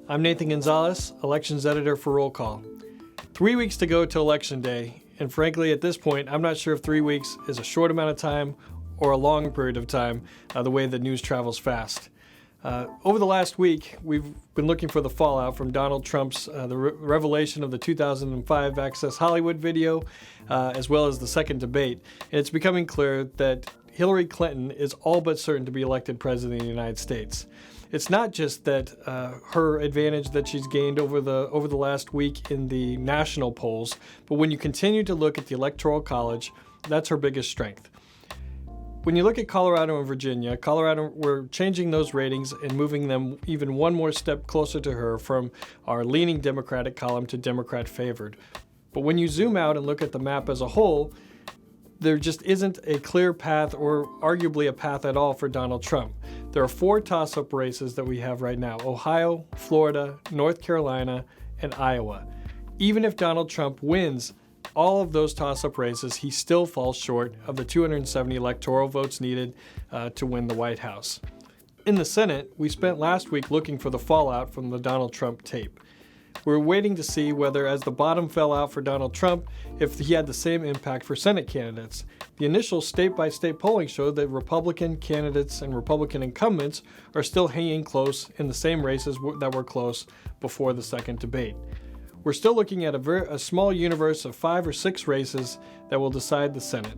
I'm Nathan Gonzales, elections editor for Roll Call. 3 weeks to go to Election Day, and frankly at this point I'm not sure if 3 weeks is a short amount of time or a long period of time, the way that news travels fast. Over the last week, we've been looking for the fallout from Donald Trump's the revelation of the 2005 Access Hollywood video, as well as the second debate. And it's becoming clear that Hillary Clinton is all but certain to be elected president of the United States. It's not just that her advantage that she's gained over the last week in the national polls, but when you continue to look at the Electoral College, that's her biggest strength. When you look at Colorado and Virginia, we're changing those ratings and moving them even one more step closer to her from our leaning Democratic column to Democrat favored. But when you zoom out and look at the map as a whole, there just isn't a clear path or arguably a path at all for Donald Trump. There are 4 toss-up races that we have right now: Ohio, Florida, North Carolina, and Iowa. Even if Donald Trump wins all of those toss-up races, he still falls short of the 270 electoral votes needed to win the White House. In the Senate, we spent last week looking for the fallout from the Donald Trump tape. We're waiting to see whether, as the bottom fell out for Donald Trump, if he had the same impact for Senate candidates. The initial state-by-state polling showed that Republican candidates and Republican incumbents are still hanging close in the same races that were close before the second debate. We're still looking at a small universe of 5 or 6 races that will decide the Senate.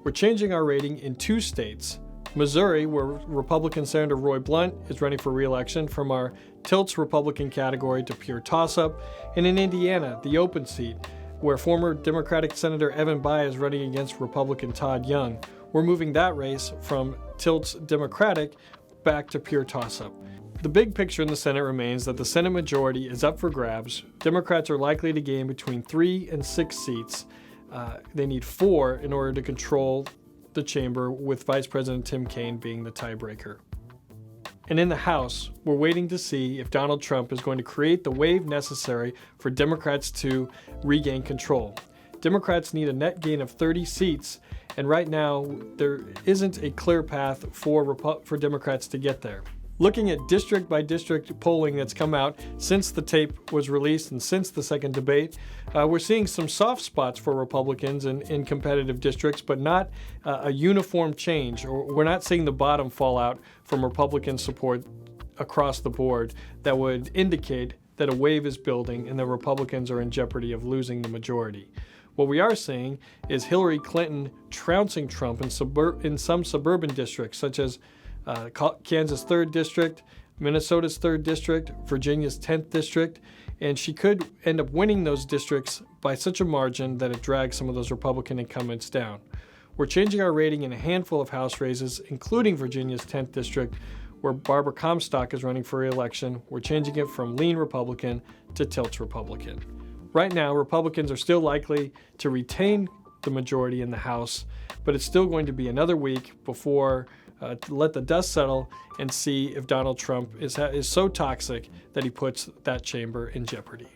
We're changing our rating in 2 states. Missouri, where Republican Senator Roy Blunt is running for re-election, from our tilts Republican category to pure toss-up, and in Indiana, the open seat, where former Democratic Senator Evan Bayh is running against Republican Todd Young. We're moving that race from tilts Democratic back to pure toss-up. The big picture in the Senate remains that the Senate majority is up for grabs. Democrats are likely to gain between 3 and 6 seats. They need 4 in order to control the chamber, with Vice President Tim Kaine being the tiebreaker. And in the House, we're waiting to see if Donald Trump is going to create the wave necessary for Democrats to regain control. Democrats need a net gain of 30 seats, and right now there isn't a clear path for Democrats to get there. Looking at district by district polling that's come out since the tape was released and since the second debate, we're seeing some soft spots for Republicans in competitive districts, but not a uniform change, or we're not seeing the bottom fall out from Republican support across the board that would indicate that a wave is building and that Republicans are in jeopardy of losing the majority. What we are seeing is Hillary Clinton trouncing Trump in some suburban districts, such as Kansas 3rd District, Minnesota's 3rd District, Virginia's 10th District, and she could end up winning those districts by such a margin that it drags some of those Republican incumbents down. We're changing our rating in a handful of House races, including Virginia's 10th District, where Barbara Comstock is running for re-election. We're changing it from lean Republican to tilt Republican. Right now, Republicans are still likely to retain the majority in the House, but it's still going to be another week before to let the dust settle and see if Donald Trump is so toxic that he puts that chamber in jeopardy.